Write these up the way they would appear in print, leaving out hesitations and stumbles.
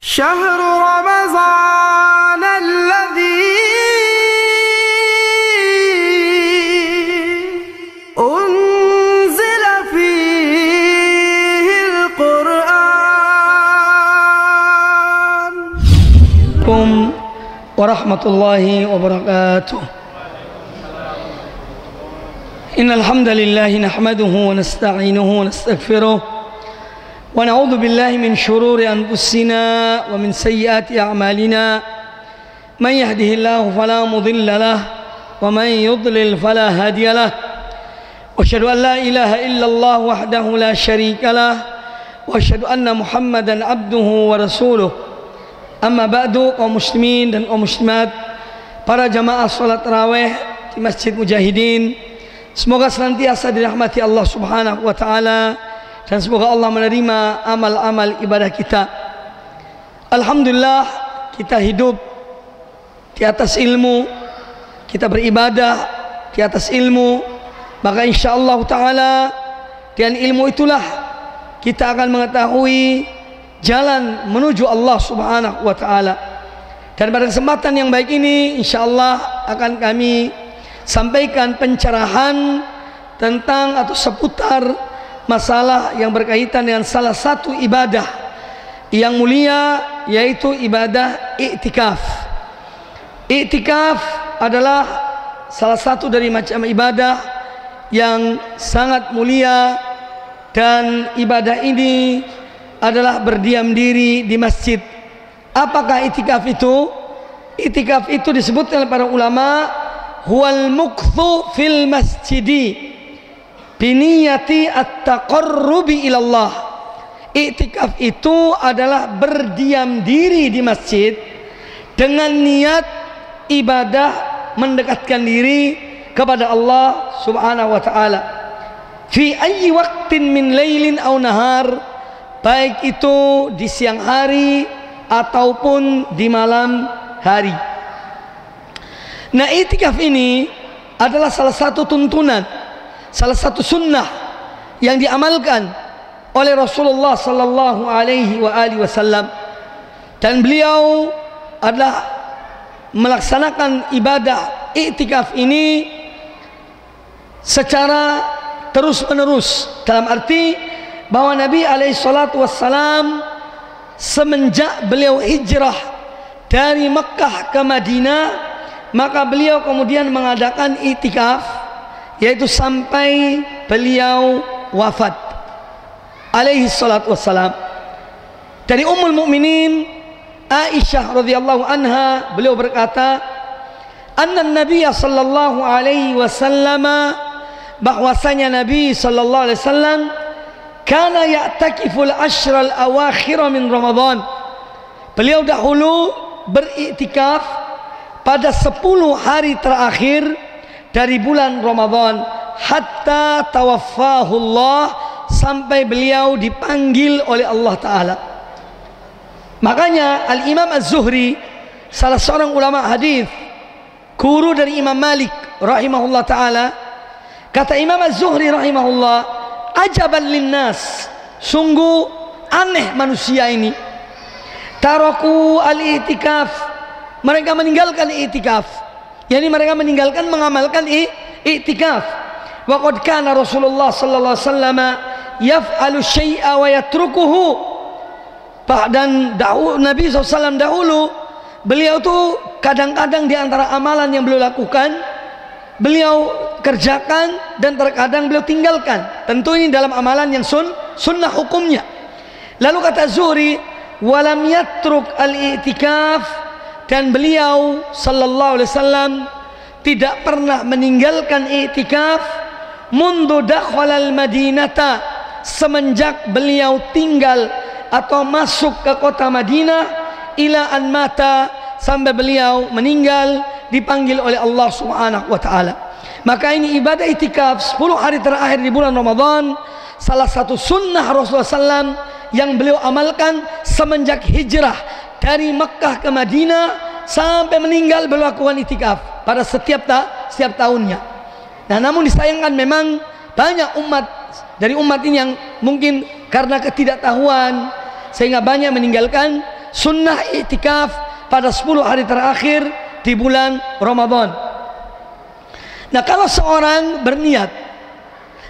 شهر رمضان الذي أنزل فيه القرآن ورحمة الله وبركاته. إن الحمد لله نحمده ونستعينه ونستغفره ونعوذ بالله من شرور أنفسنا ومن سيئات أعمالنا. من يهده الله فلا مضل له ومن يضلل فلا هادي له. وأشهد أن لا إله إلا الله وحده لا شريك له وأشهد أن محمدا عبده ورسوله. Amma ba'du, kaum muslimin dan kaum muslimat, para jamaah salat tarawih di Masjid Mujahidin, semoga senantiasa dirahmati Allah Subhanahu wa taala dan semoga Allah menerima amal-amal ibadah kita. Alhamdulillah, kita hidup di atas ilmu, kita beribadah di atas ilmu, maka insyaallah taala dengan ilmu itulah kita akan mengetahui jalan menuju Allah Subhanahu wa taala. Dan pada kesempatan yang baik ini insyaallah akan kami sampaikan pencerahan tentang atau seputar masalah yang berkaitan dengan salah satu ibadah yang mulia, yaitu ibadah i'tikaf. I'tikaf adalah salah satu dari macam ibadah yang sangat mulia, dan ibadah ini adalah berdiam diri di masjid. Apakah i'tikaf itu? I'tikaf itu disebut oleh para ulama huwal mukthu fil masjidi biniyati at-taqarrubi ilallah. I'tikaf itu adalah berdiam diri di masjid dengan niat ibadah mendekatkan diri kepada Allah Subhanahu wa taala. Fi ayyi waqtin min lailin aw nahar, baik itu di siang hari ataupun di malam hari. Nah, i'tikaf ini adalah salah satu tuntunan, salah satu sunnah yang diamalkan oleh Rasulullah sallallahu alaihi wasallam, dan beliau adalah melaksanakan ibadah i'tikaf ini secara terus-menerus, dalam arti bahwa Nabi alaihissalatu wassalam semenjak beliau hijrah dari Mekkah ke Madinah, maka beliau kemudian mengadakan i'tikaf, yaitu sampai beliau wafat alaihissalatu wassalam. Dari Ummul Mukminin Aisyah radhiyallahu anha, beliau berkata, anna Nabi sallallahu alaihi wasallam, bahwasanya Nabi sallallahu alaihi wasallam kana ya'takiful ashral awakhir min Ramadan. Beliau dahulu beriktikaf pada 10 hari terakhir dari bulan Ramadan, hatta tawaffahullah, sampai beliau dipanggil oleh Allah taala. Makanya Al-Imam Az-Zuhri, salah seorang ulama hadis, guru dari Imam Malik rahimahullah taala, kata Imam Az-Zuhri rahimahullah, ajaban linnas, sungguh aneh manusia ini. Taraku al-i'tikaf, mereka meninggalkan i'tikaf, yakni mereka meninggalkan mengamalkan i'tikaf. Wa qad kana Rasulullah sallallahu alaihi wasallam yaf'alu syai'a wa yatrukuhu. Dan Nabi SAW dahulu, beliau tuh kadang-kadang di antara amalan yang beliau lakukan, beliau kerjakan dan terkadang beliau tinggalkan. Tentu ini dalam amalan yang sunnah hukumnya. Lalu kata Zuhri, walam yatruk al-i'tikaf, dan beliau sallallahu alaihi wasallam tidak pernah meninggalkan i'tikaf mundu dakhalal madinata, semenjak beliau tinggal atau masuk ke kota Madinah, ila an mata, sampai beliau meninggal dipanggil oleh Allah Subhanahu wa taala. Maka ini ibadah i'tikaf 10 hari terakhir di bulan Ramadan, salah satu sunnah Rasulullah SAW yang beliau amalkan semenjak hijrah dari Mekkah ke Madinah sampai meninggal, beliau lakukan i'tikaf pada setiap tahunnya. Nah, namun disayangkan memang banyak umat ini yang mungkin karena ketidaktahuan sehingga banyak meninggalkan sunnah i'tikaf pada 10 hari terakhir di bulan Ramadan. Nah, kalau seorang berniat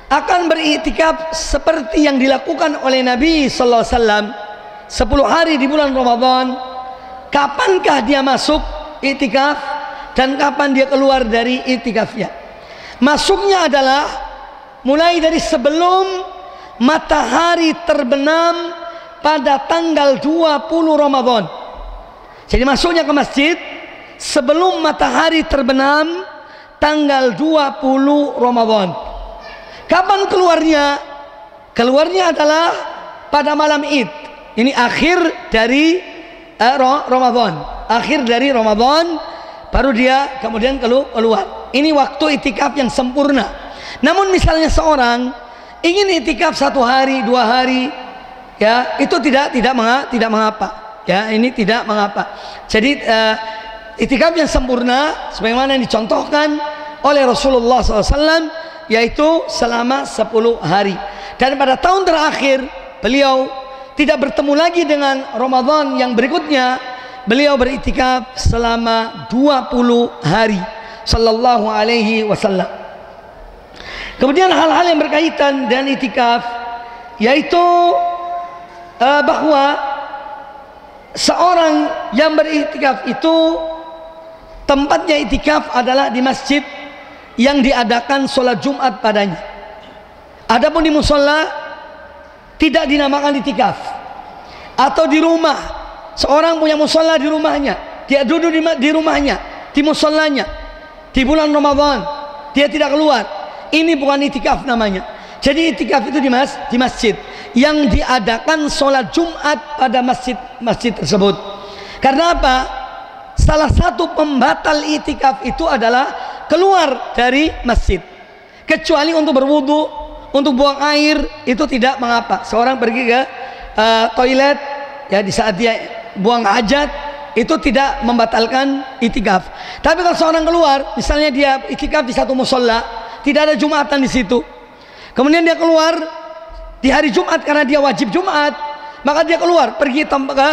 akan beriktikaf seperti yang dilakukan oleh Nabi sallallahu alaihi wasallam 10 hari di bulan Ramadan, kapankah dia masuk iktikaf dan kapan dia keluar dari iktikafnya? Masuknya adalah mulai dari sebelum matahari terbenam pada tanggal 20 Ramadan. Jadi masuknya ke masjid sebelum matahari terbenam tanggal 20 Ramadan. Kapan keluarnya? Keluarnya adalah pada malam Id. Ini akhir dari Ramadan. Akhir dari Ramadan baru dia kemudian keluar. Ini waktu itikaf yang sempurna. Namun misalnya seorang ingin itikaf 1 hari, 2 hari, ya, itu tidak mengapa. Ya, ini tidak mengapa. Jadi itikaf yang sempurna sebagaimana yang dicontohkan oleh Rasulullah SAW, yaitu selama 10 hari. Dan pada tahun terakhir beliau tidak bertemu lagi dengan Ramadan yang berikutnya, beliau beriktikaf selama 20 hari sallallahu alaihi wasallam. Kemudian hal-hal yang berkaitan dengan iktikaf, yaitu bahwa seorang yang beriktikaf itu tempatnya iktikaf adalah di masjid yang diadakan sholat Jumat padanya. Adapun di musola tidak dinamakan iktikaf. Atau di rumah, seorang punya musola di rumahnya, dia duduk di rumahnya, di musolanya di bulan Ramadan, dia tidak keluar, ini bukan iktikaf namanya. Jadi iktikaf itu di masjid yang diadakan sholat Jumat pada masjid tersebut. Karena apa? Salah satu pembatal iktikaf itu adalah keluar dari masjid, kecuali untuk berwudu, untuk buang air, itu tidak mengapa. Seorang pergi ke toilet, ya, di saat dia buang hajat, itu tidak membatalkan iktikaf. Tapi kalau seorang keluar, misalnya dia iktikaf di satu musola, tidak ada Jumatan di situ, kemudian dia keluar di hari Jumat karena dia wajib Jumat, maka dia keluar pergi ke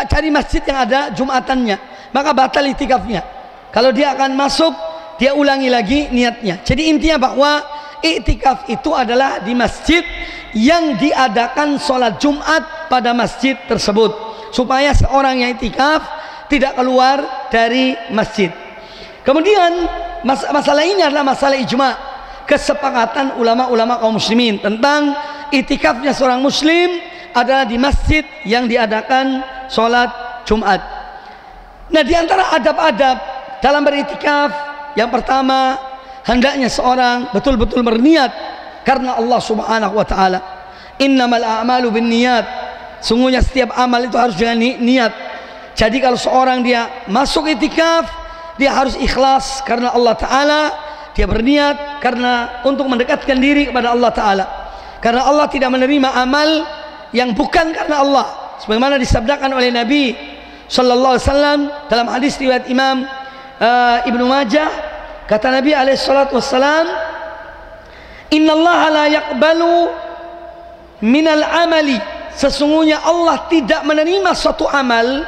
cari masjid yang ada Jumatannya, maka batal iktikafnya. Kalau dia akan masuk, dia ulangi lagi niatnya. Jadi intinya bahwa iktikaf itu adalah di masjid yang diadakan sholat Jumat pada masjid tersebut, supaya seorang yang iktikaf tidak keluar dari masjid. Kemudian masalah ini adalah masalah ijma, kesepakatan ulama-ulama kaum muslimin tentang iktikafnya seorang muslim adalah di masjid yang diadakan sholat Jumat. Nah, di antara adab-adab dalam beriktikaf, yang pertama, hendaknya seorang betul-betul berniat karena Allah Subhanahu wa taala. Innamal a'malu binniyat. Sungguhnya setiap amal itu harus dengan niat. Jadi kalau seorang dia masuk iktikaf, dia harus ikhlas karena Allah taala, dia berniat karena untuk mendekatkan diri kepada Allah taala. Karena Allah tidak menerima amal yang bukan karena Allah. Sebagaimana disabdakan oleh Nabi sallallahu alaihi wasallam dalam hadis riwayat Imam Ibnu Majah, kata Nabi alaihi salatu wassalam, innallaha la yaqbalu minal amali, sesungguhnya Allah tidak menerima suatu amal,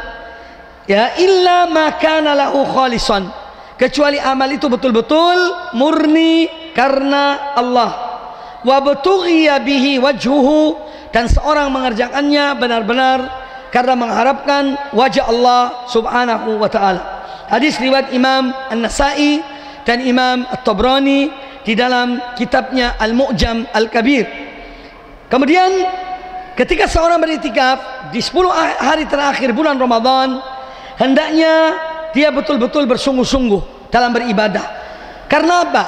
ya, illa ma kana lahu khalisan, kecuali amal itu betul-betul murni karena Allah, wa butughiya bihi wajhuhu, dan seorang mengerjakannya benar-benar karena mengharapkan wajah Allah Subhanahu wa taala. Hadis riwayat Imam An-Nasa'i dan Imam At-Tabrani di dalam kitabnya Al-Mu'jam Al-Kabir. Kemudian ketika seorang beriktikaf di 10 hari terakhir bulan Ramadan, hendaknya dia betul-betul bersungguh-sungguh dalam beribadah. Karena apa?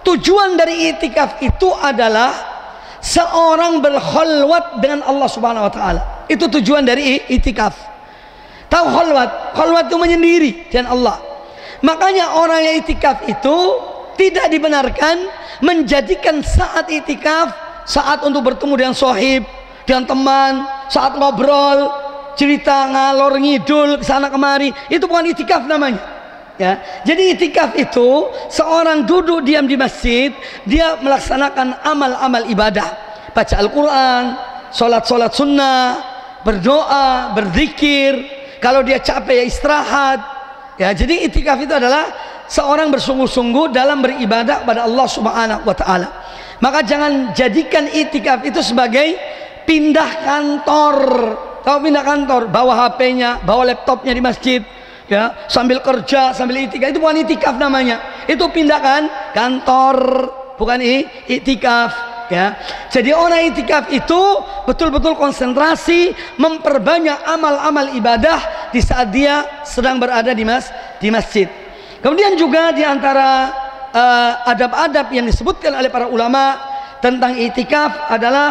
Tujuan dari iktikaf itu adalah seorang berkhalwat dengan Allah Subhanahu wa taala. Itu tujuan dari iktikaf. Tahu khalwat? Khalwat itu menyendiri dengan Allah. Makanya orang yang iktikaf itu tidak dibenarkan menjadikan saat iktikaf saat untuk bertemu dengan sohib, dengan teman, saat ngobrol, cerita ngalor ngidul kesana kemari. Itu bukan iktikaf namanya, ya. Jadi iktikaf itu seorang duduk diam di masjid, dia melaksanakan amal-amal ibadah, baca Al-Quran, sholat sunnah, berdoa, berzikir. Kalau dia capek ya istirahat. Ya, jadi itikaf itu adalah seorang bersungguh-sungguh dalam beribadah pada Allah Subhanahu wa taala. Maka jangan jadikan itikaf itu sebagai pindah kantor. Tahu pindah kantor, bawa HP-nya, bawa laptopnya di masjid, ya, sambil kerja, sambil itikaf. Itu bukan itikaf namanya. Itu pindahkan kantor, bukan itikaf, ya. Jadi orang itikaf itu betul-betul konsentrasi memperbanyak amal-amal ibadah di saat dia sedang berada di masjid. Kemudian juga di antara adab-adab yang disebutkan oleh para ulama tentang itikaf adalah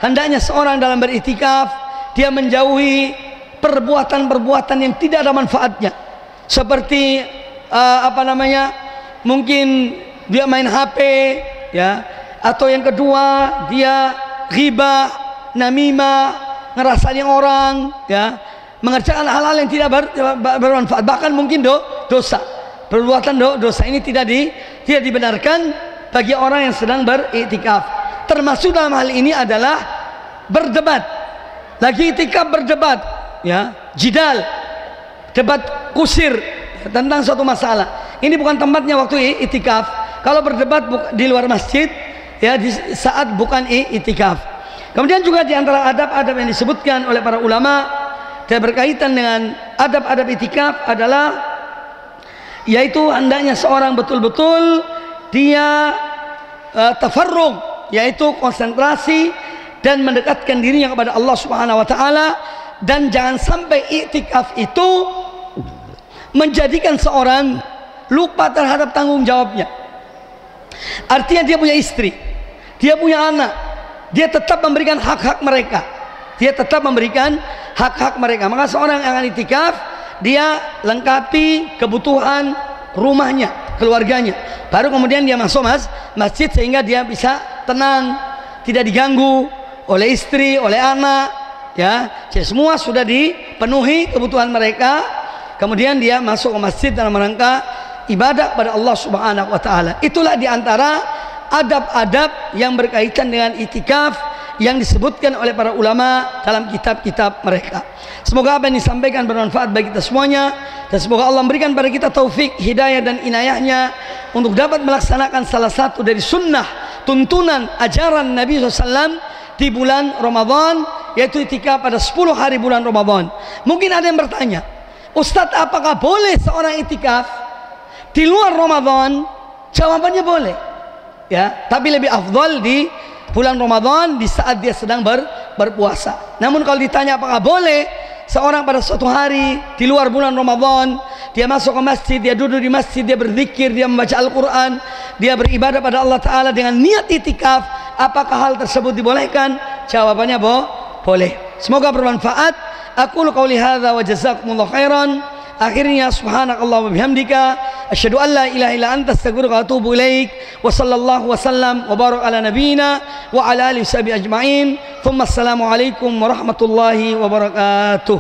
hendaknya seorang dalam beritikaf dia menjauhi perbuatan-perbuatan yang tidak ada manfaatnya, seperti mungkin dia main HP, ya, atau yang kedua dia ghibah, namimah, ngerasani orang, ya, mengerjakan hal-hal yang tidak bermanfaat, bahkan mungkin dosa. Perbuatan dosa ini tidak dibenarkan bagi orang yang sedang beriktikaf. Termasuk dalam hal ini adalah berdebat. Lagi iktikaf berdebat, ya, jidal, debat kusir tentang suatu masalah. Ini bukan tempatnya waktu iktikaf. Kalau berdebat di luar masjid, ya, di saat bukan iktikaf. Kemudian juga di antara adab-adab yang disebutkan oleh para ulama dan berkaitan dengan adab-adab iktikaf adalah yaitu hendaknya seorang betul-betul dia tafarrug, yaitu konsentrasi dan mendekatkan dirinya kepada Allah Subhanahu wa taala, dan jangan sampai iktikaf itu menjadikan seorang lupa terhadap tanggung jawabnya. Artinya dia punya istri, dia punya anak, dia tetap memberikan hak-hak mereka. Dia tetap memberikan hak-hak mereka. Maka seorang yang akan iktikaf dia lengkapi kebutuhan rumahnya, keluarganya, baru kemudian dia masuk masjid sehingga dia bisa tenang, tidak diganggu oleh istri, oleh anak, ya. Jadi semua sudah dipenuhi kebutuhan mereka, kemudian dia masuk ke masjid dalam rangka ibadah pada Allah Subhanahu wa taala. Itulah diantara adab-adab yang berkaitan dengan iktikaf yang disebutkan oleh para ulama dalam kitab-kitab mereka. Semoga apa yang disampaikan bermanfaat bagi kita semuanya, dan semoga Allah memberikan pada kita taufik, hidayah dan inayahnya untuk dapat melaksanakan salah satu dari sunnah tuntunan ajaran Nabi SAW di bulan Ramadan, yaitu itikaf pada 10 hari bulan Ramadan. Mungkin ada yang bertanya, Ustadz, apakah boleh seorang itikaf di luar Ramadan? Jawabannya boleh, ya, tapi lebih afdal di bulan Ramadan, di saat dia sedang berpuasa. Namun kalau ditanya apakah boleh seorang pada suatu hari di luar bulan Ramadan, dia masuk ke masjid, dia duduk di masjid, dia berzikir, dia membaca Al-Quran, dia beribadah pada Allah Ta'ala dengan niat itikaf, apakah hal tersebut dibolehkan? Jawabannya boleh. Semoga bermanfaat. Aku qauli hadza wa jazakumullahu khairan. Akhirnya subhanakallah wa bihamdika asyhadu an la ilaha illa anta astaghfiruka wa atubu ilaik. Wa sallallahu wasallam wa barak ala nabiyyina wa ala alihi washabihi ajmain. Thumma assalamu alaikum warahmatullahi wabarakatuh.